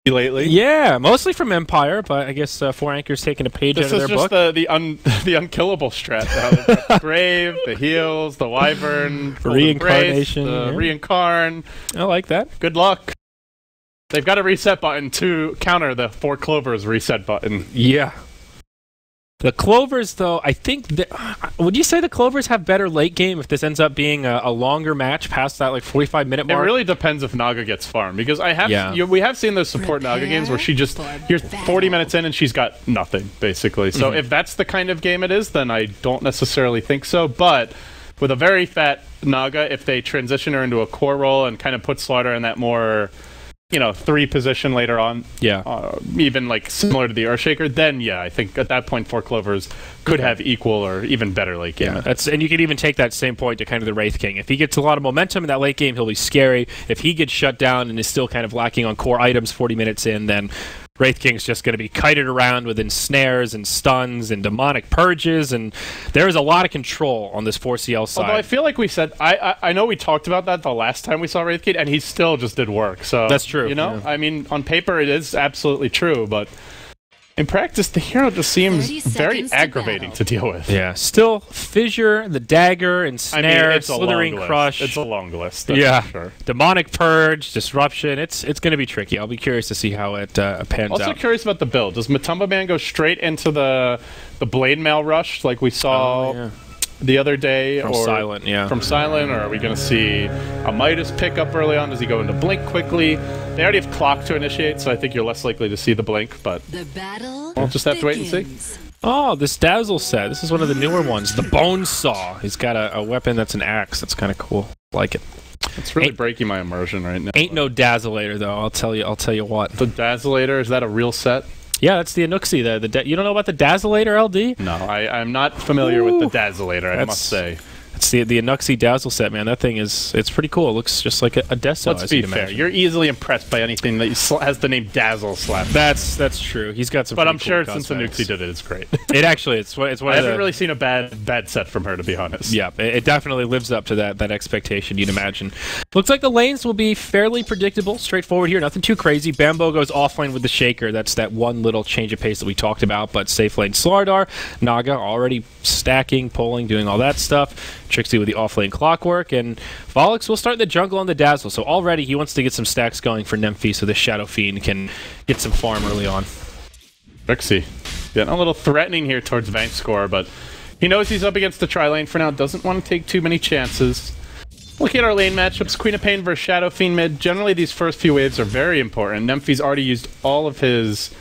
lately. Yeah, mostly from Empire, but I guess 4Anchor's taking a page out of their book. This is just the unkillable strat. The Grave, the heals, the Wyvern, Reincarnation, the Reincarn. I like that. Good luck. They've got a reset button to counter the 4 Clovers reset button. Yeah. The Clovers, though, I think would you say the Clovers have better late game if this ends up being a longer match past that like 45-minute mark? It really depends if Naga gets farmed, because we have seen those support Naga games where she just you're 40 minutes in and she's got nothing basically. So if that's the kind of game it is, then I don't necessarily think so. But with a very fat Naga, if they transition her into a core role and kind of put Slaughter in that more 3 position later on, even like similar to the Earthshaker, then I think at that point 4 Clovers could have equal or even better late game. Yeah, and you could even take that same point to kind of the Wraith King. If he gets a lot of momentum in that late game, he'll be scary. If he gets shut down and is still kind of lacking on core items 40 minutes in, then Wraith King's just going to be kited around with ensnares and stuns and demonic purges, and there is a lot of control on this 4CL side. Although I feel like we said, I know we talked about that the last time we saw Wraith King, and he still just did work. So that's true. I mean, on paper it is absolutely true, but in practice the hero just seems very aggravating to deal with. Yeah, still Fissure, the dagger, ensnare, slithering crush. It's a long list. Yeah, for sure. Demonic purge, disruption. It's going to be tricky. I'll be curious to see how it pans out. Also curious about the build. Does Matumba Man go straight into the blade mail rush like we saw the other day, from Silent, from Silent, or are we going to see a Midas pick up early on? Does he go into Blink quickly? They already have Clock to initiate, so I think you're less likely to see the Blink, but we'll just have to wait and see. Oh, this Dazzle set. This is one of the newer ones. The Bone Saw. He's got a weapon that's an axe. That's kind of cool. Like it. It's really breaking my immersion right now. Ain't no Dazzleator though. I'll tell you what. The Dazzleator, is that a real set? Yeah, that's the Anuxi. You don't know about the Dazzleator, LD? No, I'm not familiar with the Dazzleator, I must say. It's the Anuxi Dazzle set, man. That thing it's pretty cool. It looks just like a Deso. Let's be fair. You're easily impressed by anything that has the name Dazzle slapped. That's true. He's got some. But I'm cool sure since Anuxi did it, it's great. It actually, it's one. I haven't really seen a bad set from her, to be honest. Yeah, it definitely lives up to that expectation. You'd imagine. Looks like the lanes will be fairly predictable, straightforward here. Nothing too crazy. Bambo goes offlane with the Shaker. That's that one little change of pace that we talked about. But safe lane Slardar, Naga already stacking, pulling, doing all that stuff. Trixie with the offlane Clockwork, and Volix will start in the jungle on the Dazzle. So already he wants to get some stacks going for Nymphy so the Shadow Fiend can get some farm early on. Trixie getting a little threatening here towards Vank score, but he knows he's up against the tri-lane for now, doesn't want to take too many chances. Looking at our lane matchups, Queen of Pain versus Shadow Fiend mid. Generally these first few waves are very important. Nymphy's already used all of his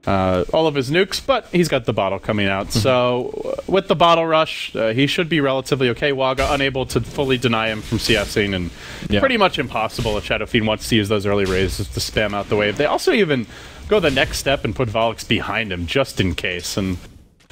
nukes, but he's got the bottle coming out. So with the bottle rush, he should be relatively okay. Waga unable to fully deny him from CSing, and pretty much impossible if Shadow Fiend wants to use those early raises to spam out the wave. They also even go the next step and put Volix behind him just in case. And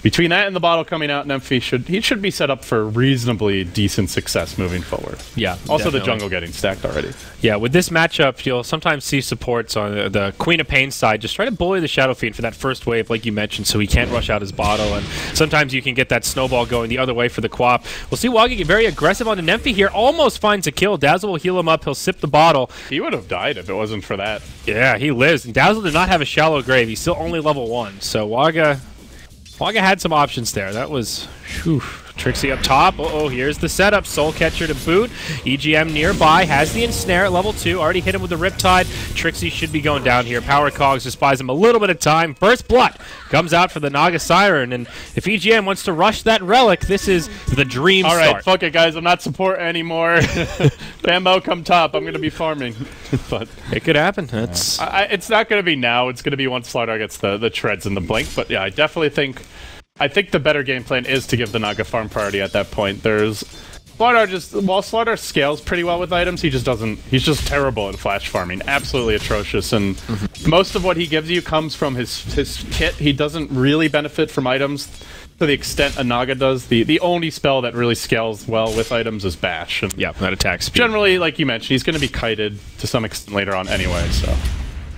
between that and the bottle coming out, Nymphy should be set up for reasonably decent success moving forward. Yeah. Also definitely. The jungle getting stacked already. Yeah, with this matchup, you'll sometimes see supports on the Queen of Pain side just try to bully the Shadow Fiend for that first wave, like you mentioned, so he can't rush out his bottle. And sometimes you can get that snowball going the other way for the Quap. We'll see Waga get very aggressive on the Nymphy here. Almost finds a kill. Dazzle will heal him up. He'll sip the bottle. He would have died if it wasn't for that. Yeah, he lives. And Dazzle did not have a shallow grave. He's still only level 1. So Waga had some options there. That was... Whew. Trixie up top. Here's the setup. Soul Catcher to boot. EGM nearby. Has the ensnare at level 2. Already hit him with the Riptide. Trixie should be going down here. Power Cogs just buys him a little bit of time. First Blood comes out for the Naga Siren. And if EGM wants to rush that Relic, this is the dream start. All right, fuck it, guys. I'm not support anymore. Bambo, come top. I'm going to be farming. But it could happen. It's not going to be now. It's going to be once Slardar gets the treads and the blink. But yeah, I definitely think... the better game plan is to give the Naga farm priority at that point. While Slardar scales pretty well with items, he's just terrible at flash farming. Absolutely atrocious. And most of what he gives you comes from his kit. He doesn't really benefit from items to the extent a Naga does. The only spell that really scales well with items is Bash. And yeah, that attack speed. Generally, like you mentioned, he's going to be kited to some extent later on anyway, so...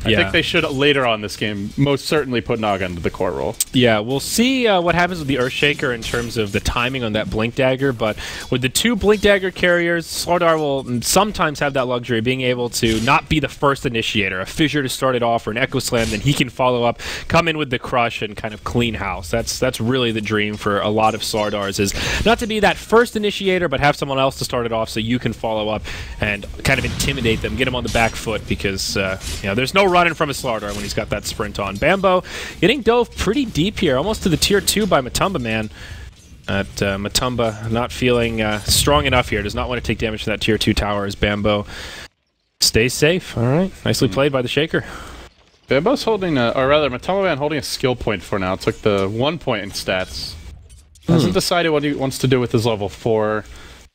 I think they should, later on this game, most certainly put Naga into the core role. Yeah, we'll see what happens with the Earthshaker in terms of the timing on that Blink Dagger, but with the 2 Blink Dagger carriers, Slardar will sometimes have that luxury of being able to not be the first initiator, a Fissure to start it off or an Echo Slam, then he can follow up, come in with the Crush, and kind of clean house. That's really the dream for a lot of Slardars, is not to be that first initiator, but have someone else to start it off so you can follow up and kind of intimidate them, get them on the back foot, because there's no running from a Slardar when he's got that sprint on. Bambo getting dove pretty deep here, almost to the tier 2 by Matumba Man. Matumba not feeling strong enough here, does not want to take damage from that tier 2 tower as Bambo stays safe. All right, nicely played by the Shaker. Bambo's holding, or rather, Matumba Man holding a skill point for now. Took the 1 point in stats. Hasn't decided what he wants to do with his level 4.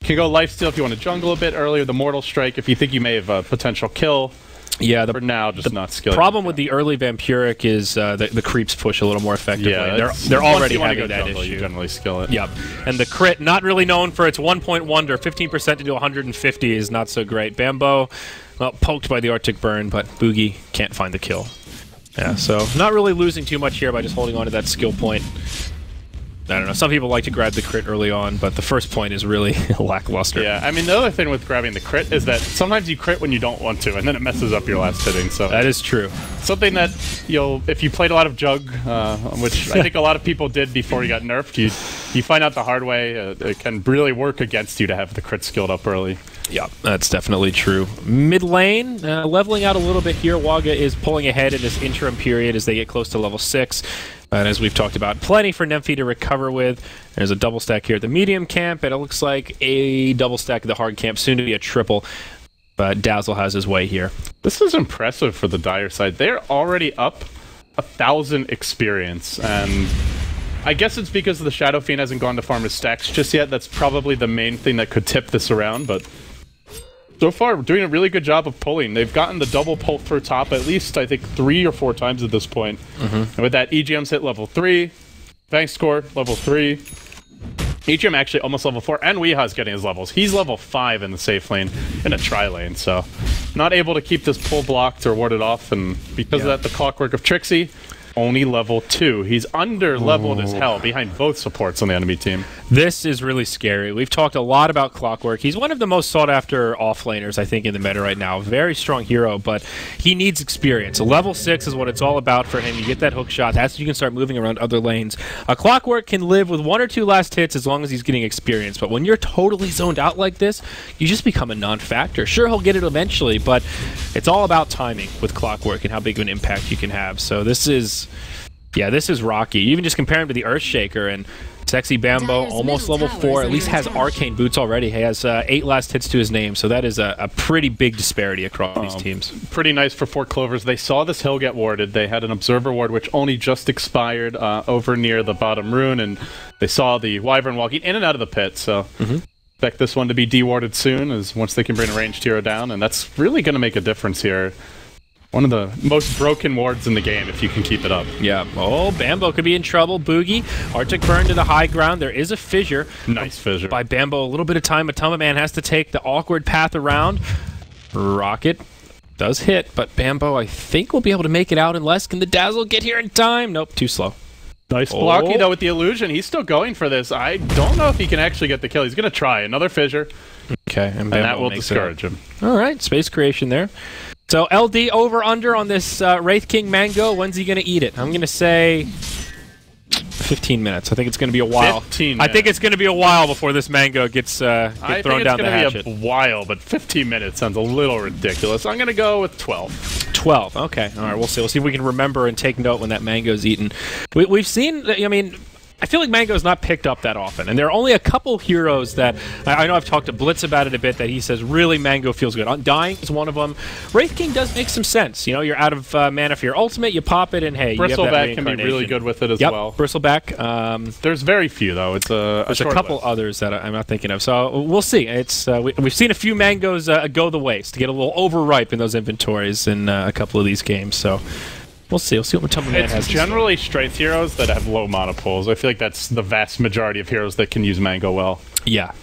Can go lifesteal if you want to jungle a bit earlier. The Mortal Strike if you think you may have a potential kill. Yeah, for now, just not skilling. The problem with the early Vampiric is the creeps push a little more effectively. Yeah, they're already having that issue. You generally skill it. Yep, and the crit, not really known for its 1 point wonder, 15% to do 150 is not so great. Bambo, well, poked by the Arctic Burn, but Boogie can't find the kill. Yeah, so not really losing too much here by just holding on to that skill point. I don't know, some people like to grab the crit early on, but the first point is really lackluster. Yeah, I mean, the other thing with grabbing the crit is that sometimes you crit when you don't want to, and then it messes up your last hitting, so... That is true. Something that, if you played a lot of Jug, which I think a lot of people did before he got nerfed, you find out the hard way, it can really work against you to have the crit skilled up early. Yeah, that's definitely true. Mid lane, leveling out a little bit here. Waga is pulling ahead in this interim period as they get close to level 6. And as we've talked about, plenty for Nymphy to recover with. There's a double stack here at the medium camp, and it looks like a double stack at the hard camp, soon to be a triple. But Dazzle has his way here. This is impressive for the Dire side. They're already up 1,000 experience, and I guess it's because the Shadow Fiend hasn't gone to farm his stacks just yet. That's probably the main thing that could tip this around, but so far, we're doing a really good job of pulling. They've gotten the double pull for top at least, I think, 3 or 4 times at this point. And with that, EGM's hit level 3, Vank score level 3. EGM actually almost level 4, and Weeha's getting his levels. He's level 5 in the safe lane, in a tri lane, so not able to keep this pull blocked or warded off, and because of that, the clockwork of Trixie, only level 2. He's under-leveled as hell behind both supports on the enemy team. This is really scary. We've talked a lot about Clockwork. He's one of the most sought-after offlaners, I think, in the meta right now. Very strong hero, but he needs experience. Level 6 is what it's all about for him. You get that hook shot. That's when you can start moving around other lanes. A Clockwork can live with 1 or 2 last hits as long as he's getting experience, but when you're totally zoned out like this, you just become a non-factor. Sure, he'll get it eventually, but it's all about timing with Clockwork and how big of an impact you can have. So this is... Yeah, this is rocky. You even just compare him to the Earthshaker, and Sexy Bambo, almost level 4, at least has Arcane Boots already. He has 8 last hits to his name, so that is a pretty big disparity across these teams. Pretty nice for 4 Clovers. They saw this hill get warded. They had an Observer ward, which only just expired over near the bottom rune, and they saw the Wyvern walking in and out of the pit, so... Expect this one to be dewarded soon, as once they can bring a ranged hero down, and that's really going to make a difference here. One of the most broken wards in the game, if you can keep it up. Yeah. Oh, Bambo could be in trouble. Boogie. Arctic Burn to the high ground. There is a fissure. Nice fissure. By Bambo. A little bit of time. Matumba Man has to take the awkward path around. Rocket does hit, but Bambo, I think, will be able to make it out unless... Can the Dazzle get here in time? Nope, too slow. Nice blocking, though, with the illusion. He's still going for this. I don't know if he can actually get the kill. He's going to try. Another fissure. Okay, and that will discourage him. All right, space creation there. So LD over-under on this Wraith King Mango. When's he going to eat it? I'm going to say 15 minutes. I think it's going to be a while. 15 minutes. I think it's going to be a while before this Mango gets thrown down the hatchet. I think it's going to be a while, but 15 minutes sounds a little ridiculous. I'm going to go with 12. 12, okay. All right, we'll see. We'll see if we can remember and take note when that Mango's eaten. We've seen, I mean... I feel like Mango's not picked up that often, and there are only a couple heroes that I know I've talked to Blitz about it a bit, that he says really Mango feels good. Undying is one of them. Wraith King does make some sense. You know, you're out of mana for your ultimate, you pop it, and hey, Bristleback can be really good with it as well. Bristleback. There's very few though. It's there's a couple others that I'm not thinking of. So we'll see. It's we've seen a few Mangoes go the waste, to get a little overripe in those inventories in a couple of these games. So. We'll see. We'll see what Matumba Man has. It's generally strength heroes that have low mana pools. I feel like that's the vast majority of heroes that can use Mango well. Yeah.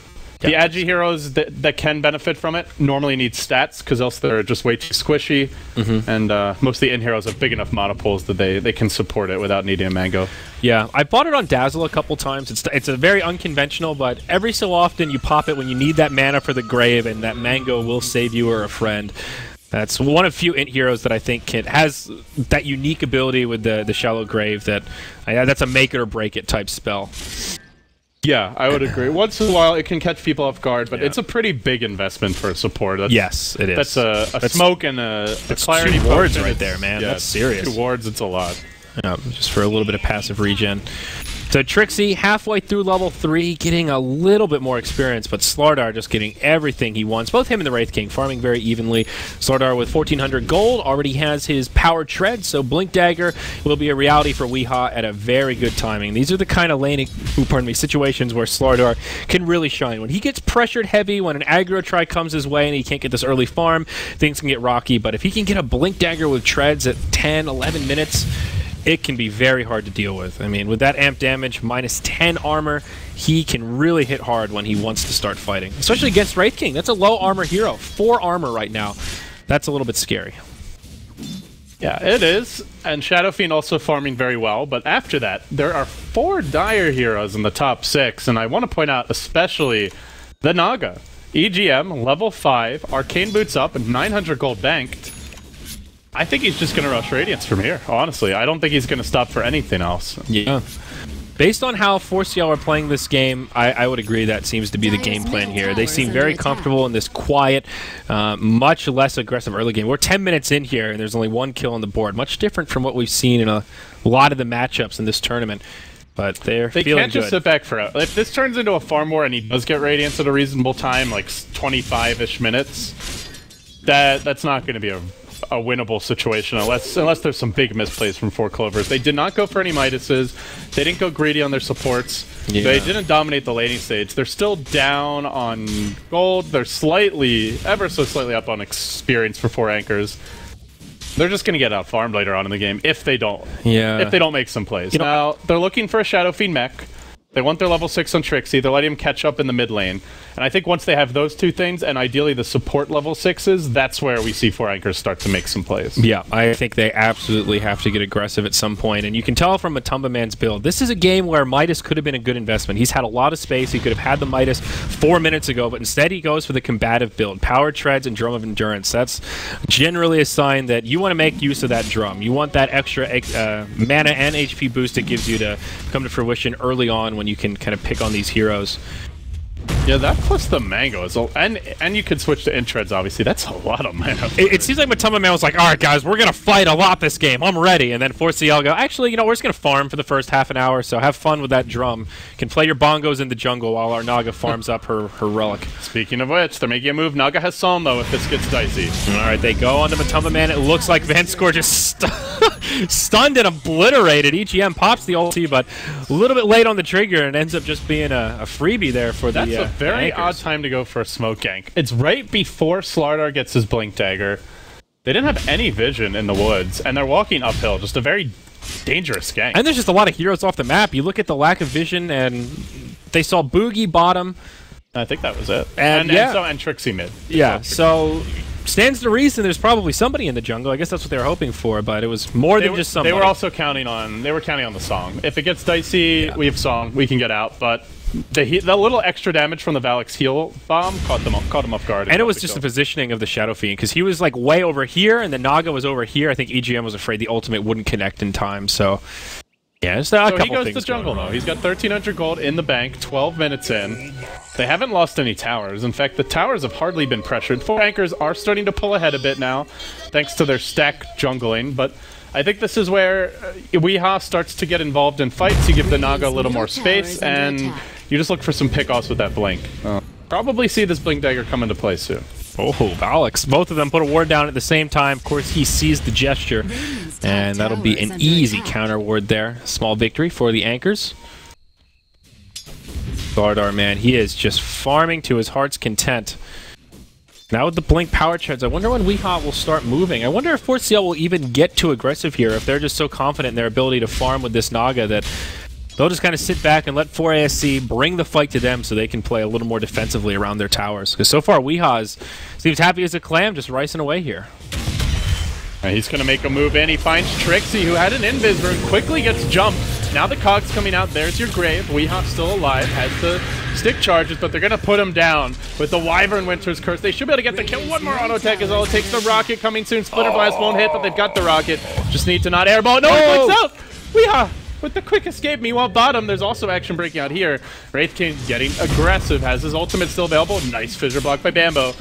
The agi heroes that can benefit from it normally need stats, because else they're just way too squishy. And most of the in heroes have big enough mana pools that they can support it without needing a mango. Yeah, I bought it on Dazzle a couple times. It's a very unconventional, but every so often you pop it when you need that mana for the grave, and that mango will save you or a friend. That's one of few int heroes that I think has that unique ability with the Shallow Grave that's a make it or break it type spell. Yeah, I would agree. Once in a while, it can catch people off guard, but it's a pretty big investment for a support. Yes, it is. That's a smoke and a clarity. 2 wards right there, man. Yeah, that's serious. 2 wards, it's a lot. Yeah, just for a little bit of passive regen. So Trixie, halfway through level 3, getting a little bit more experience, but Slardar just getting everything he wants. Both him and the Wraith King farming very evenly. Slardar with 1,400 gold already has his power tread, so Blink Dagger will be a reality for Weehaw at a very good timing. These are the kind of laning, situations where Slardar can really shine. When he gets pressured heavy, when an aggro try comes his way and he can't get this early farm, things can get rocky. But if he can get a Blink Dagger with treads at 10, 11 minutes, it can be very hard to deal with. I mean, with that amp damage, minus 10 armor, he can really hit hard when he wants to start fighting. Especially against Wraith King. That's a low armor hero. 4 armor right now. That's a little bit scary. Yeah, it is. And Shadow Fiend also farming very well. But after that, there are 4 dire heroes in the top 6. And I want to point out especially the Naga. EGM, level 5, Arcane Boots up, and 900 gold banked. I think he's just going to rush Radiance from here, honestly. I don't think he's going to stop for anything else. Yeah. Based on how 4C&L are playing this game, I would agree that seems to be the game plan here. They seem very comfortable in this quiet, much less aggressive early game. We're 10 minutes in here, and there's only 1 kill on the board. Much different from what we've seen in a lot of the matchups in this tournament. But they feeling can't just sit back for it. If this turns into a farm war and he does get Radiance at a reasonable time, like 25-ish minutes, that's not going to be a winnable situation unless there's some big misplays from 4 Clovers. They did not go for any Midases. They didn't go greedy on their supports. Yeah. They didn't dominate the laning stage. They're still down on gold. They're ever so slightly up on experience for 4 anchors. They're just going to get out farmed later on in the game if they don't. Yeah. If they don't make some plays. Now, they're looking for a Shadow Fiend mech. They want their level 6 on Trixie. They're letting him catch up in the mid lane. And I think once they have those 2 things, and ideally the support level 6s, that's where we see 4 anchors start to make some plays. Yeah, I think they absolutely have to get aggressive at some point. And you can tell from Matumba Man's build, this is a game where Midas could have been a good investment. He's had a lot of space. He could have had the Midas 4 minutes ago, but instead he goes for the combative build. Power treads and Drum of Endurance. That's generally a sign that you want to make use of that drum. You want that extra mana and HP boost it gives you to come to fruition early on when you can kind of pick on these heroes. Yeah, that plus the mango is and you could switch to intreads, obviously. That's a lot of mana. It seems like Matumba Man was like, alright guys, we're gonna fight a lot this game. I'm ready. And then 4C&L go, actually, we're just gonna farm for the first half an hour, so have fun with that drum. You can play your bongos in the jungle while our Naga farms up her relic. Speaking of which, they're making a move. Naga has Psalm though if this gets dicey. Alright, they go on to Matumba Man. It looks like Vanscore just stunned and obliterated. EGM pops the ulti, but a little bit late on the trigger and ends up just being a freebie there for That's a very odd time to go for a smoke gank. It's right before Slardar gets his Blink Dagger. They didn't have any vision in the woods, and they're walking uphill. Just a very dangerous gank. And there's just a lot of heroes off the map. You look at the lack of vision, and they saw Boogie bottom. I think that was it. And Trixie mid. Yeah, so stands to reason there's probably somebody in the jungle. I guess that's what they were hoping for, but it was more than just somebody. They were also counting on the Song. If it gets dicey, we have Song. We can get out, but the little extra damage from the Valak's heal bomb caught them off guard. And it was just the positioning of the Shadow Fiend, because he was like way over here, and the Naga was over here. I think EGM was afraid the ultimate wouldn't connect in time, so yeah, just a couple things. So he goes to jungle now. He's got 1,300 gold in the bank, 12 minutes in. They haven't lost any towers. In fact, the towers have hardly been pressured. 4 anchors are starting to pull ahead a bit now, thanks to their stack jungling, but I think this is where Weehaw starts to get involved in fights. You give the Naga a little more space, and you just look for some pick-offs with that Blink. Probably see this Blink Dagger come into play soon. Oh, Alex. Both of them put a ward down at the same time. Of course, he sees the gesture, and that'll be an easy counter ward there. Small victory for the anchors. Slardar, man, he is just farming to his heart's content. Now with the Blink power treads, I wonder when Weehaw will start moving. I wonder if 4C&L will even get too aggressive here, if they're just so confident in their ability to farm with this Naga that they'll just kind of sit back and let 4ASC bring the fight to them so they can play a little more defensively around their towers. Because so far, Weehaw seems happy as a clam, just ricing away here. And he's going to make a move in. He finds Trixie, who had an invis rune, quickly gets jumped. Now the cog's coming out. There's your grave. Weehaw still alive, has the stick charges, but they're going to put him down with the Wyvern Winter's Curse. They should be able to get the kill. One more auto attack is all it takes. The rocket coming soon. Splitter Blast won't hit, but they've got the rocket. Just need to not airball. No, he clicks out. Weehaw with the quick escape. Meanwhile, bottom, there's also action breaking out here. Wraith King getting aggressive, has his ultimate still available. Nice fissure block by Bambo.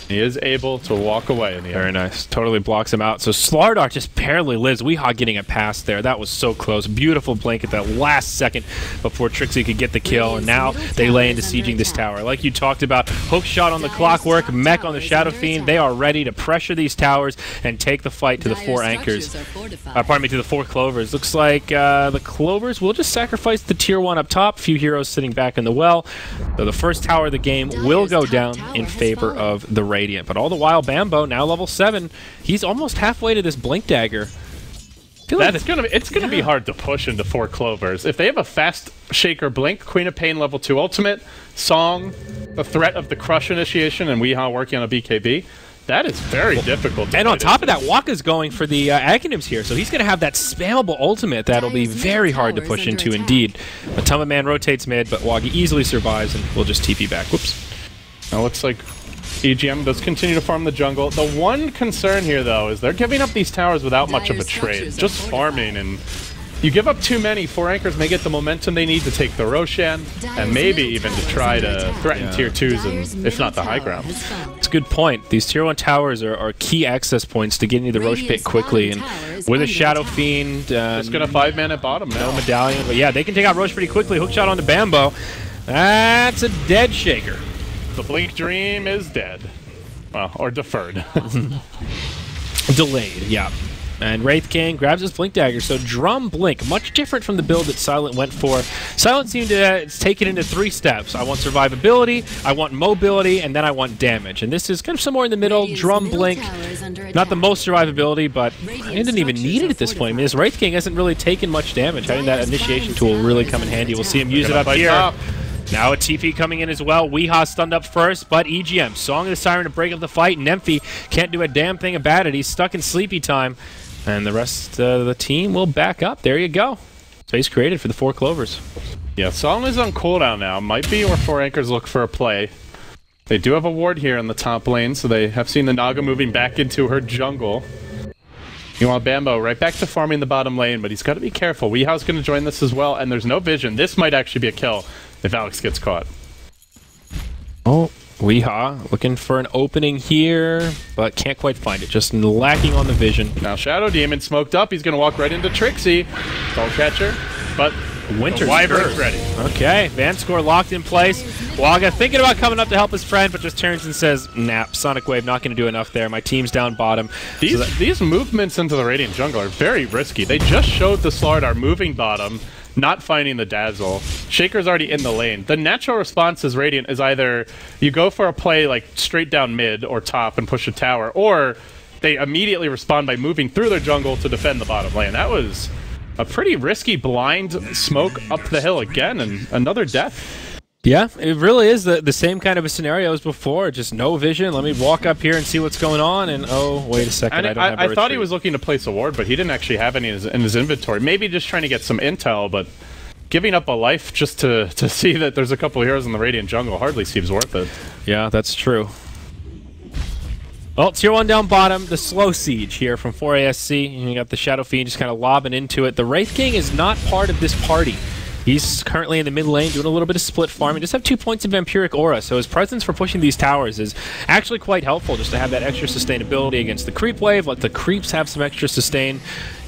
He is able to walk away in the air. Very nice. Totally blocks him out. So Slardar just barely lives. Weehaw getting a pass there. That was so close. Beautiful blink at that last second before Trixie could get the kill. And now they lay into sieging this tower. Like you talked about, hook shot on the clockwork, mech on the Shadow Fiend. They are ready to pressure these towers and take the fight to the 4 anchors. Pardon me, to the 4 Clovers. Looks like the Clovers will just sacrifice the tier 1 up top. Few heroes sitting back in the well. So the first tower of the game will go down in favor of the Radiant. But all the while, Bambo, now level 7, he's almost halfway to this Blink Dagger. It's gonna be hard to push into 4 Clovers. If they have a fast Shaker Blink, Queen of Pain level 2 ultimate, Song, the threat of the Crush initiation, and Weehaw working on a BKB, that is very difficult. And on top of that, Waka's going for the Aghanim's here, so he's going to have that spammable ultimate that'll be very hard to push into indeed. Matama Man rotates mid, but Waka easily survives and will just TP back. Whoops. Now looks like EGM does continue to farm the jungle. The one concern here, though, is they're giving up these towers without much of a trade. Just farming, and you give up too many, 4 anchors may get the momentum they need to take the Roshan, and maybe even to try to threaten tier 2s, and if not the high ground. It's a good point. These tier 1 towers are key access points to getting to the Roche pit quickly, and with a Shadow Fiend... just gonna 5-man at bottom now. No medallion, but yeah, they can take out Roche pretty quickly. Hookshot onto Bambo. That's a dead Shaker. The Blink Dream is dead. Well, or deferred. Delayed, yeah. And Wraith King grabs his Blink Dagger. So Drum Blink, much different from the build that Silent went for. Silent seemed to take it into 3 steps. I want survivability, I want mobility, and then I want damage. And this is kind of somewhere in the middle. Drum Blink, not the most survivability, but I didn't even need it at this point. I mean, this Wraith King hasn't really taken much damage. Having that initiation tool will really come in handy. We'll see him use it up here. Top. Now a TP coming in as well. Weehaw stunned up first, but EGM, Song of the Siren to break up the fight. Nemphy can't do a damn thing about it. He's stuck in sleepy time. And the rest of the team will back up. There you go. Space created for the 4 Clovers. Yeah, Song is on cooldown now. Might be where 4 anchors look for a play. They do have a ward here in the top lane, so they have seen the Naga moving back into her jungle. You want Bambo right back to farming the bottom lane, but he's got to be careful. Weehaw's going to join this as well, and there's no vision. This might actually be a kill if Alex gets caught. Oh, Weehaw looking for an opening here, but can't quite find it. Just lacking on the vision. Now Shadow Demon smoked up. He's going to walk right into Trixie. Soul Catcher, but Winter's Wyvern's ready. Okay, Vanscore locked in place. Waga thinking about coming up to help his friend, but just turns and says, nah, Sonic Wave not going to do enough there. My team's down bottom. These movements into the Radiant jungle are very risky. They just showed the Slardar moving bottom, not finding the Dazzle. Shaker's already in the lane. The natural response as Radiant is either you go for a play like straight down mid or top and push a tower, or they immediately respond by moving through their jungle to defend the bottom lane. That was a pretty risky blind smoke up the hill again, and another death. Yeah, it really is the same kind of a scenario as before. Just no vision. Let me walk up here and see what's going on. And oh, wait a second, I don't have a retreat. I thought he was looking to place a ward, but he didn't actually have any in his inventory. Maybe just trying to get some intel, but giving up a life just to see that there's a couple of heroes in the Radiant jungle hardly seems worth it. Yeah, that's true. Well, tier 1 down bottom, the slow siege here from 4ASC. You got the Shadow Fiend just kind of lobbing into it. The Wraith King is not part of this party. He's currently in the mid lane doing a little bit of split farming. Just have 2 points of Vampiric Aura, so his presence for pushing these towers is actually quite helpful just to have that extra sustainability against the creep wave. Let the creeps have some extra sustain.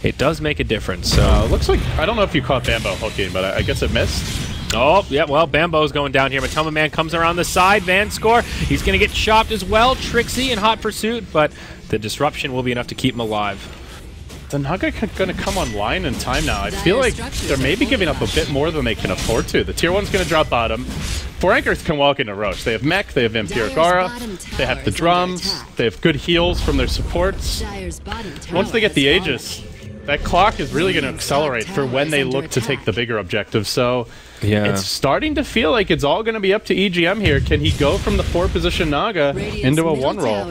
It does make a difference. So looks like, I don't know if you caught Bambo hooking, but I guess it missed. Oh, yeah, well, Bambo's going down here. Matoma Man comes around the side. Vanscore, he's going to get chopped as well. Trixie in hot pursuit, but the disruption will be enough to keep him alive. The Naga going to come online in time now. I feel like they're maybe giving up a bit more than they can afford to. The tier 1's going to drop bottom. 4 anchors can walk into Roche. They have mech, they have Vampiric Aura, they have the drums, they have good heals from their supports. Once they get the Aegis, That clock is really going to accelerate for when they look to take the bigger objective, so it's starting to feel like it's all going to be up to EGM here. Can he go from the 4-position Naga into a 1-roll?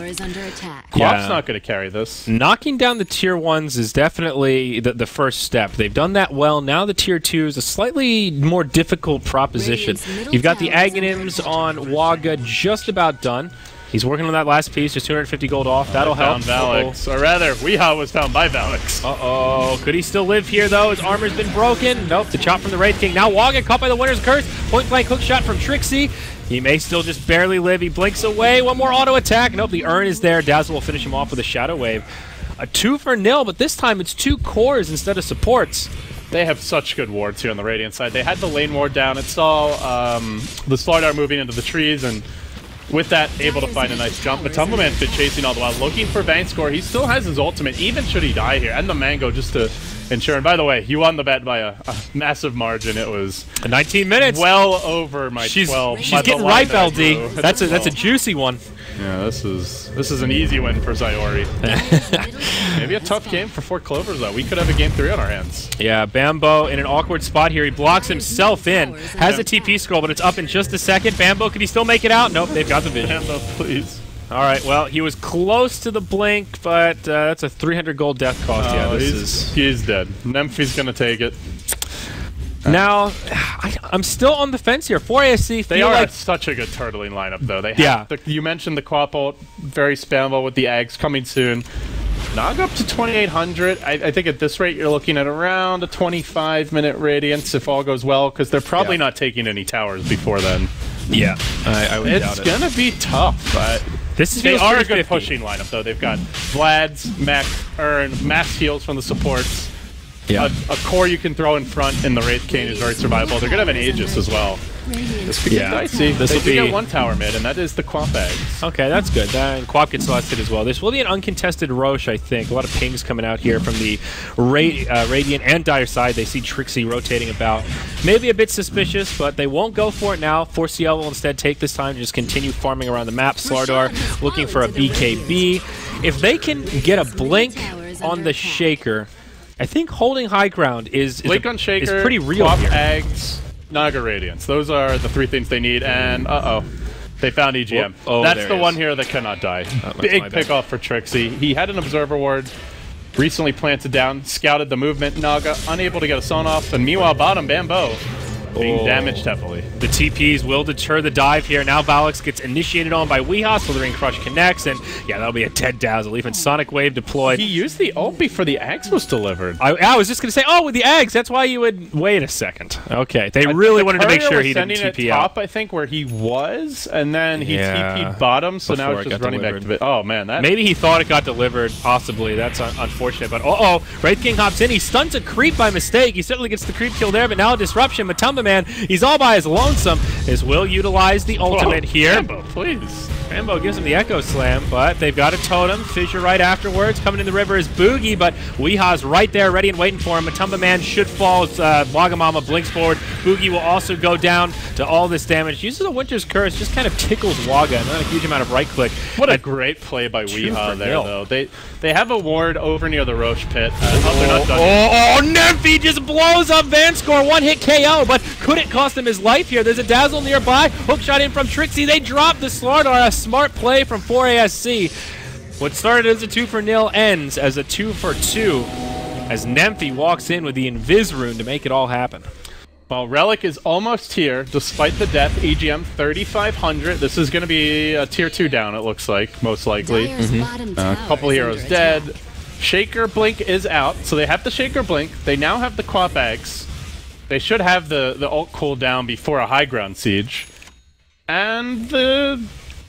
Clock's not going to carry this. Knocking down the tier 1s is definitely the first step. They've done that well. Now the tier 2 is a slightly more difficult proposition. You've got the Aghanims on Waga just about done. He's working on that last piece, just 250 gold off. That'll help. Valix. Or rather, Weehaw was found by Valix. Uh-oh. Could he still live here, though? His armor's been broken. Nope, the chop from the Wraith King. Now Waga caught by the Winter's Curse. Point-blank hook shot from Trixie. He may still just barely live. He blinks away. One more auto attack. Nope, the urn is there. Dazzle will finish him off with a Shadow Wave. A 2-for-0, but this time it's 2 cores instead of supports. They have such good wards here on the Radiant side. They had the lane ward down. It saw the Slardar moving into the trees, and with that, able to find a nice jump. But Tumbleman's been chasing all the while, looking for bank score. He still has his ultimate, even should he die here. And the Mango just to ensure. And by the way, he won the bet by a massive margin. It was 19 minutes. Well over my 12. She's getting ripe, LD. That's a juicy one. Yeah, this is an easy win for Sayori. Maybe a tough game for 4 Clovers, though. We could have a game 3 on our hands. Yeah, Bambo in an awkward spot here. He blocks himself in. Has a TP scroll, but it's up in just a second. Bambo, can he still make it out? Nope, they've got the vision. Bambo, please. All right, well, he was close to the blink, but that's a 300 gold death cost. Yeah, he's dead. Nemphy's going to take it. Now, I'm still on the fence here. 4ASC, they are such a good turtling lineup, though. They have you mentioned the Quap ult, very spammable with the Ags coming soon. Naga up to 2,800. I think at this rate, you're looking at around a 25-minute radiance if all goes well, because they're probably not taking any towers before then. Yeah, I would doubt it. It's going to be tough, but they are a good pushing lineup, though. They've got Vlad's, Mech, Urn, mass heals from the supports. Yeah. A core you can throw in front in the Wraith King is very survivable. They're going to have an Aegis as well. This could get dicey. They do get 1 tower mid, and that is the Quap Eggs. Okay, that's good. And Quap gets lasted as well. This will be an uncontested Roche, I think. A lot of pings coming out here from the Radiant and Dire side. They see Trixie rotating about. Maybe a bit suspicious, but they won't go for it now. 4CL will instead take this time to just continue farming around the map. Slardar looking for a BKB. If they can get a blink on the Shaker, I think holding high ground is pretty real Quap here. Eggs, Naga Radiance. Those are the 3 things they need, and they found EGM. That's the one here that cannot die. Big pick off for Trixie. He had an Observer Ward, recently planted down, scouted the movement. Naga unable to get a Son off, and meanwhile bottom Bambo being damaged heavily. The TPs will deter the dive here. Now Valix gets initiated on by Weehaw. Slithering Crush connects, and yeah, that'll be a dead Dazzle. Even Sonic Wave deployed. He used the ult before the Axe was delivered. I was just going to say, with the Axe, that's why you would wait a second. Okay, they really wanted to make sure he didn't TP out. Top, I think, where he was, and then he TP'd bottom, so now it's just running back to it. Oh, man. Maybe he thought it got delivered, possibly. That's unfortunate, but Wraith King hops in. He stuns a creep by mistake. He certainly gets the creep kill there, but now a disruption. Matumba Man, he's all by his lonesome. His will utilize the ultimate here. Bambo, please. Bambo gives him the Echo Slam, but they've got a totem. Fissure right afterwards. Coming in the river is Boogie, but Weehaw's right there, ready and waiting for him. Matumba Man should fall. Wagamama blinks forward. Boogie will also go down to all this damage. Uses a Winter's Curse, just kind of tickles Waga. Not a huge amount of right click. What a great play by Weehaw there, though. They have a ward over near the Roche pit. They're not done yet. Nemphy just blows up Vanscore. 1-hit KO, but could it cost him his life here? There's a Dazzle nearby. Hookshot in from Trixie. They drop the Slardar. A smart play from 4ASC. What started as a 2-for-0 ends as a 2-for-2 as Nemphy walks in with the Invis rune to make it all happen. Well, Relic is almost here, despite the death. EGM 3,500. This is going to be a tier 2 down, it looks like, most likely. A couple heroes dead. Shaker Blink is out, so they have the Shaker Blink. They now have the Quap Eggs. They should have the ult cooldown before a high ground siege. And the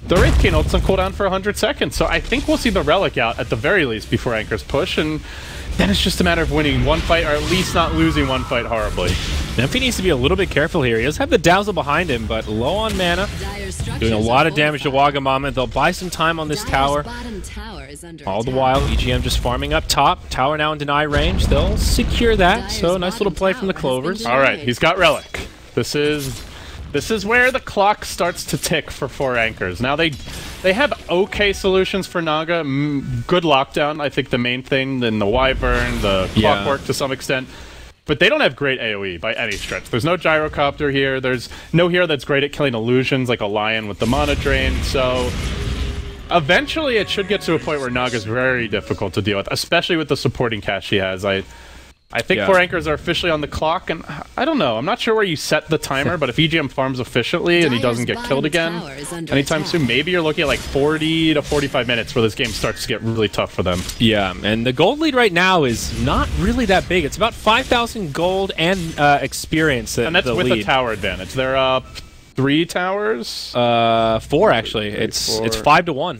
Wraith King ult's on cooldown for 100 seconds. So I think we'll see the Relic out at the very least before Anchors push, and then it's just a matter of winning one fight, or at least not losing one fight horribly. Nemphy needs to be a little bit careful here. He does have the Dazzle behind him, but low on mana. Doing a lot of damage to Wagamama. They'll buy some time on this tower. All the while, EGM just farming up top. Tower now in deny range. They'll secure that. So nice little play from the Clovers. All right, he's got Relic. This is This is where the clock starts to tick for 4 anchors. Now they have okay solutions for Naga. Good lockdown, I think the main thing, then the Wyvern, the Clockwork to some extent. But they don't have great AoE by any stretch. There's no Gyrocopter here. There's no hero that's great at killing illusions like a Lion with the Mana Drain. So eventually it should get to a point where Naga's very difficult to deal with, especially with the supporting cast she has. I think 4 anchors are officially on the clock, and I don't know. I'm not sure where you set the timer, but if EGM farms efficiently and he doesn't get killed again anytime soon, maybe you're looking at like 40 to 45 minutes where this game starts to get really tough for them. Yeah, and the gold lead right now is not really that big. It's about 5,000 gold and experience. And that's with a tower advantage. They're up 3 towers? 4, actually. It's 5 to 1.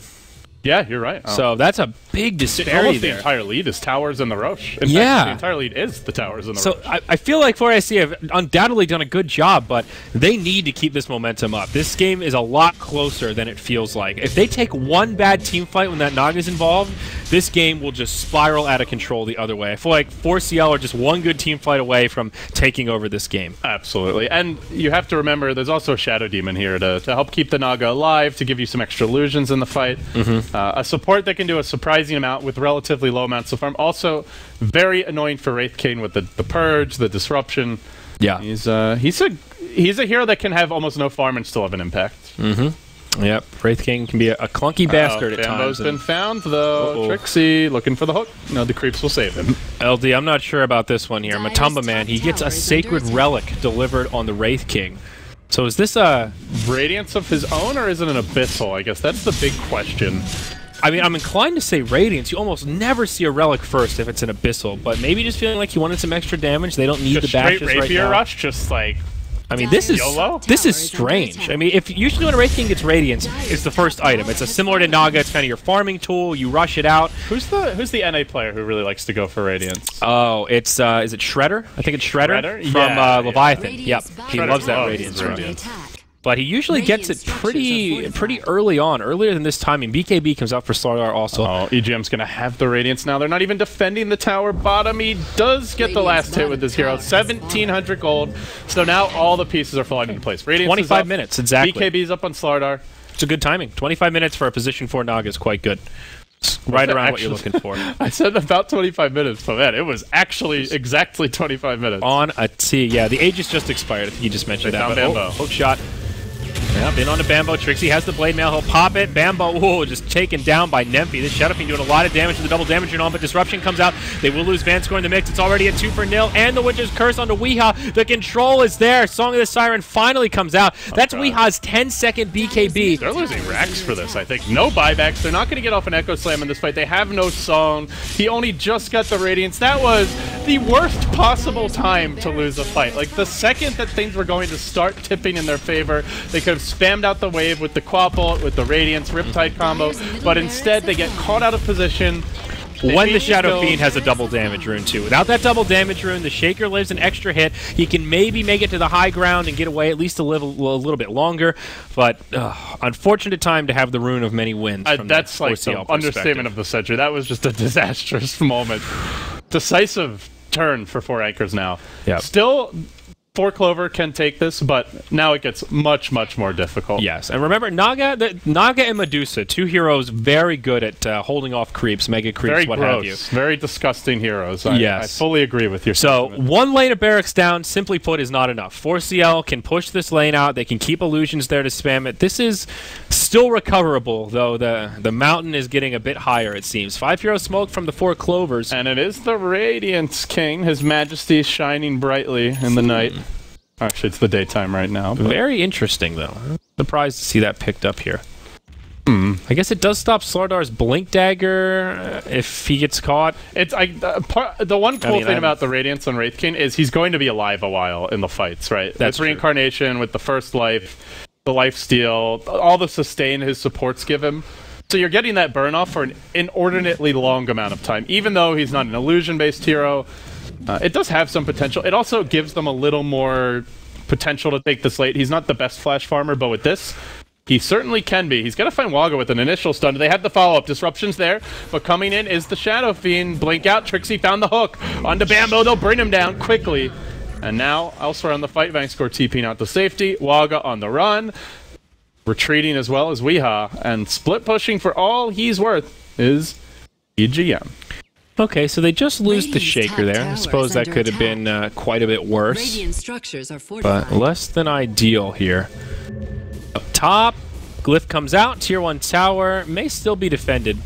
Yeah, you're right. So that's a big disparity there. The entire lead is towers and the Roche. In fact, the entire lead is the towers and the Roche. So I feel like 4C have undoubtedly done a good job, but they need to keep this momentum up. This game is a lot closer than it feels like. If they take one bad team fight when that Naga's involved, this game will just spiral out of control the other way. I feel like 4CL are just one good team fight away from taking over this game. Absolutely. And you have to remember, there's also a Shadow Demon here to help keep the Naga alive, to give you some extra illusions in the fight. A support that can do a surprising amount with relatively low amounts of farm. Also, very annoying for Wraith King with the Purge, the Disruption. Yeah. He's a hero that can have almost no farm and still have an impact. Yep, Wraith King can be a clunky bastard at times. Bambo's been found, though. Trixie looking for the hook. No, the creeps will save him. LD, I'm not sure about this one here. Matumba Man, he gets a Sacred Relic delivered on the Wraith King. So is this a Radiance of his own, or is it an Abyssal? I guess that's the big question. I mean, I'm inclined to say Radiance. You almost never see a Relic first if it's an Abyssal, but maybe just feeling like he wanted some extra damage. They don't need the bashes right now. Rapier Rush, just like... I mean, this is YOLO? This is strange. I mean, if usually when a Wraith King gets Radiance, it's the first item. It's a similar to Naga. It's kind of your farming tool. You rush it out. Who's the NA player who really likes to go for Radiance? Oh, it's is it Shredder? I think it's Shredder from Leviathan. Yep, he loves that Radiance. But he usually gets it pretty early on, earlier than this timing. BKB comes out for Slardar also. Oh, EGM's going to have the Radiance now. They're not even defending the tower bottom. He does get the last hit with his hero. 1,700 gold. So now all the pieces are falling into place. Radiance 25 minutes, exactly. BKB's up on Slardar. It's a good timing. 25 minutes for a position 4 Naga is quite good. Right around what you're looking for. I said about 25 minutes, but man, it was actually exactly 25 minutes. On a T. Yeah, the Aegis just expired. I think you just mentioned that. Bambo. Hook shot. Yep, in on the Bambo. Trixie has the blade mail. He'll pop it. Bambo, just taken down by Nemphy. This Shadow Fiend doing a lot of damage with the double damage and on, but Disruption comes out. They will lose Vanscore in the mix. It's already at 2-0, and the Witch's Curse onto Weehaw. The control is there. Song of the Siren finally comes out. That's Weehaw's 10-second BKB. They're losing racks for this, I think. No buybacks. They're not going to get off an Echo Slam in this fight. They have no song. He only just got the Radiance. That was the worst possible time to lose a fight. Like, the second that things were going to start tipping in their favor, they could have spammed out the wave with the Quad Bolt, with the Radiance, Riptide combo, but instead they get caught out of position. When the Shadow Fiend has a double damage rune too. Without that double damage rune, the Shaker lives an extra hit. He can maybe make it to the high ground and get away at least a little bit longer, but unfortunate time to have the rune of many wins. That's like the understatement of the century. That was just a disastrous moment. Decisive turn for 4 anchors now. Yeah. Still... 4 Clover can take this, but now it gets much, much more difficult. Yes, and remember, Naga and Medusa, 2 heroes very good at holding off creeps, mega creeps, very what gross, have you. Very disgusting heroes. Yes. I fully agree with your sentiment. One lane of barracks down, simply put, is not enough. 4CL can push this lane out. They can keep illusions there to spam it. This is still recoverable, though the mountain is getting a bit higher, it seems. 5 hero smoke from the 4 Clovers. And it is the Radiance King, His Majesty shining brightly in the night. Actually, it's the daytime right now. Very interesting, though. I'm surprised to see that picked up here. I guess it does stop Slardar's Blink Dagger if he gets caught. It's the one cool thing about the Radiance on Wraith King is he's going to be alive a while in the fights, right? That's Reincarnation with the first life, the life steal, all the sustain his supports give him. So you're getting that burn off for an inordinately long amount of time, even though he's not an illusion-based hero. It does have some potential. It also gives them a little more potential to take this late. He's not the best flash farmer, but with this, he certainly can be. He's got to find Waga with an initial stun. They have the follow-up. Disruption's there, but coming in is the Shadow Fiend. Blink out. Trixie found the hook. Onto Bambo. They'll bring him down quickly. And now, elsewhere on the fight, Vangscore TPing out to safety. Waga on the run. Retreating as well as Weehaw. And split pushing for all he's worth is EGM. Okay, so they just lose the Shaker there. I suppose that could have been quite a bit worse. But less than ideal here. Up top, Glyph comes out. Tier 1 tower may still be defended.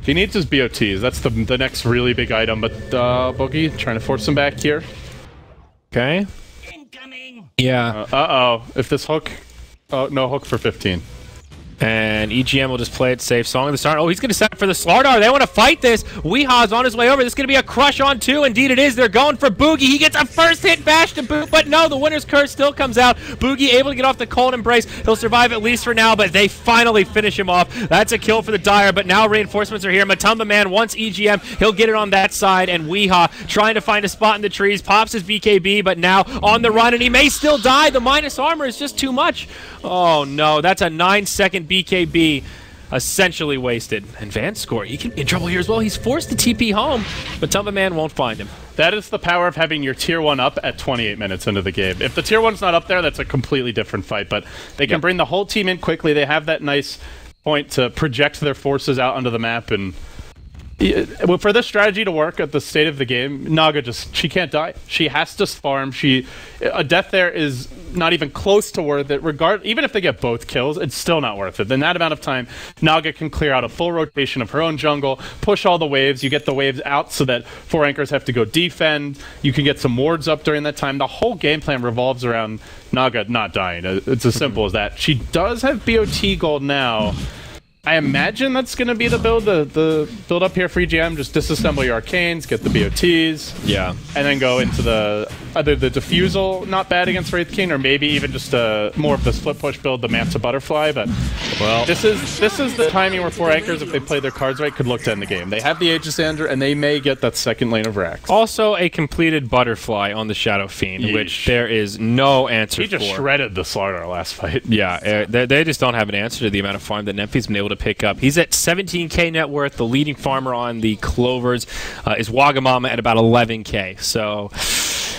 He needs his BOTs. That's the next really big item. But Boogie trying to force him back here. Okay. Incoming. Yeah. Uh-oh. If this hook... Oh, no hook for 15. And EGM will just play it safe. Song of the Siren. Oh, he's going to set up for the Slardar. They want to fight this. Weehaw's on his way over. This is going to be a crush on 2. Indeed it is. They're going for Boogie. He gets a first hit bash to boot, but no, the winner's curse still comes out. Boogie able to get off the cold embrace. He'll survive at least for now, but they finally finish him off. That's a kill for the Dire, but now reinforcements are here. Matumba Man wants EGM. He'll get it on that side, and Weehaw trying to find a spot in the trees. Pops his BKB, but now on the run, and he may still die. The minus armor is just too much. Oh no, that's a 9-second BKB. Essentially wasted. And Vanscore, he can be in trouble here as well. He's forced to TP home, but Tumba Man won't find him. That is the power of having your tier 1 up at 28 minutes into the game. If the tier 1's not up there, that's a completely different fight, but they can bring the whole team in quickly. They have that nice point to project their forces out onto the map, and for this strategy to work at the state of the game, Naga she can't die. She has to farm. A death there is not even close to worth it. Even if they get both kills, it's still not worth it. In that amount of time, Naga can clear out a full rotation of her own jungle, push all the waves. You get the waves out so that 4 anchors have to go defend. You can get some wards up during that time. The whole game plan revolves around Naga not dying. It's as simple as that. She does have BOT gold now. I imagine that's going to be the build, the build up here for EGM. Just disassemble your arcanes, get the BOTs, yeah, and then go into either the Diffusal, not bad against Wraith King, or maybe even just more of the split push build, the Manta Butterfly. But well, this is the timing where 4 anchors, if they play their cards right, could look to end the game. They have the Aegis Andrew, and they may get that second lane of Rax. Also, a completed Butterfly on the Shadow Fiend, which there is no answer for. He just shredded the Slardar last fight. Yeah, they just don't have an answer to the amount of farm that Nemphy's been able to pick up. He's at 17k net worth. The leading farmer on the Clovers is Wagamama at about 11k. So,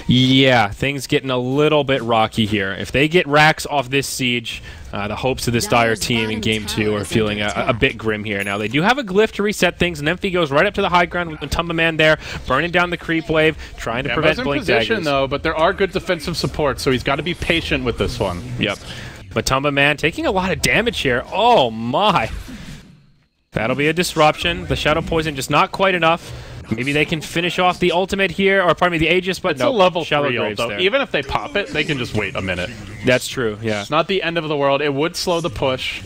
yeah, things getting a little bit rocky here. If they get Rax off this siege, the hopes of this Dire team in Game 2 are feeling a bit grim here. Now, they do have a glyph to reset things. Nemphy goes right up to the high ground with Matumba Man there, burning down the creep wave, trying to prevent blink daggers. Though, but there are good defensive support, so he's got to be patient with this one. Yep. Matumba Man taking a lot of damage here. Oh, my. That'll be a disruption. The Shadow Poison just not quite enough. Maybe they can finish off the ultimate here, or pardon me, the Aegis, but no. It's a level Shallow 3 ult, Graves though. there. Even if they pop it, they can just wait a minute. That's true, yeah. It's not the end of the world. It would slow the push.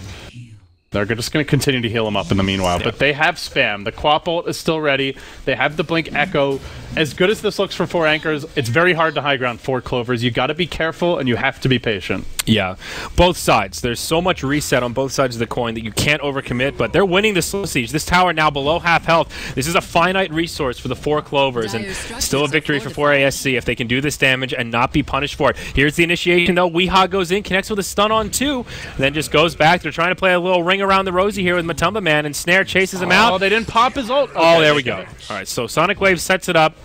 They're just going to continue to heal him up in the meanwhile. But they have spam. The Quap ult is still ready. They have the Blink Echo. As good as this looks for 4 anchors, it's very hard to high ground 4 Clovers. You got to be careful, and you have to be patient. Yeah, both sides. There's so much reset on both sides of the coin that you can't overcommit, but they're winning the slow siege. This tower now below half health. This is a finite resource for the 4 Clovers, and still a victory for 4 ASC if they can do this damage and not be punished for it. Here's the initiation, though. Weehaw goes in, connects with a stun on 2, then just goes back. They're trying to play a little ring around the rosy here with Matumba Man, and Snare chases him out. Oh, they didn't pop his ult. Okay, oh, there we go. All right, so Sonic Wave sets it up.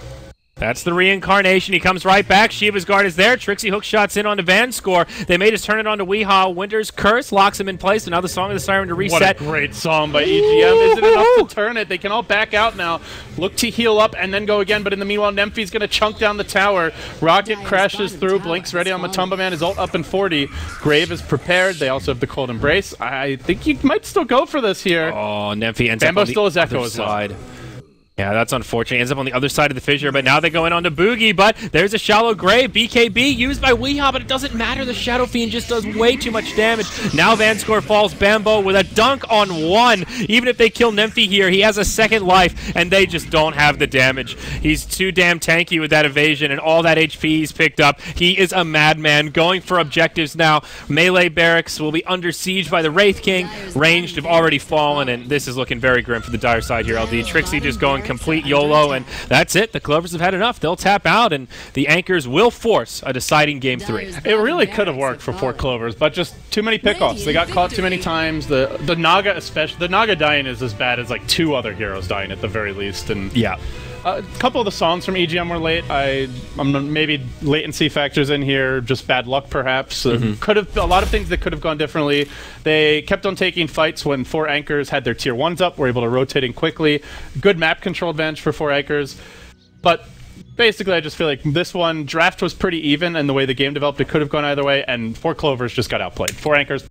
That's the reincarnation. He comes right back. Shiva's guard is there. Trixie hook shots in onto Vanscore. They may just turn it on to Weehaw. Winter's Curse locks him in place. And now the Song of the Siren to reset. What a great song by EGM. Isn't enough to turn it. They can all back out now. Look to heal up and then go again. But in the meanwhile, Nemphy's going to chunk down the tower. Rocket crashes through. Blink's ready on Matumba Man. His ult up in 40. Grave is prepared. They also have the Cold Embrace. I think you might still go for this here. Oh, Nemphy ends Bambo up on still has the Echo other as well. side. Yeah, that's unfortunate. Ends up on the other side of the fissure, but now they go in onto Boogie, but there's a Shallow Grave. BKB used by Weehaw, but it doesn't matter. The Shadow Fiend just does way too much damage. Now Vanscore falls Bambo with a dunk on 1. Even if they kill Nemphy here, he has a second life, and they just don't have the damage. He's too damn tanky with that evasion, and all that HP he's picked up. He is a madman, going for objectives now. Melee barracks will be under siege by the Wraith King. Ranged have already fallen, and this is looking very grim for the Dire side here, LD. Trixie just going complete YOLO, and that's it. The Clovers have had enough. They'll tap out, and the Anchors will force a deciding Game 3. It really could have worked for 4 Clovers, but just too many pickoffs. They got caught too many times. The Naga, especially, the Naga dying is as bad as like 2 other heroes dying at the very least. And yeah, a couple of the songs from EGM were late. Maybe latency factors in here, just bad luck perhaps. Could have a lot of things that could have gone differently. They kept on taking fights when 4 anchors had their tier 1s up, were able to rotate in quickly. Good map control advantage for 4 anchors. But basically, I just feel like this one, draft was pretty even, and the way the game developed, it could have gone either way, and 4 Clovers just got outplayed. 4 anchors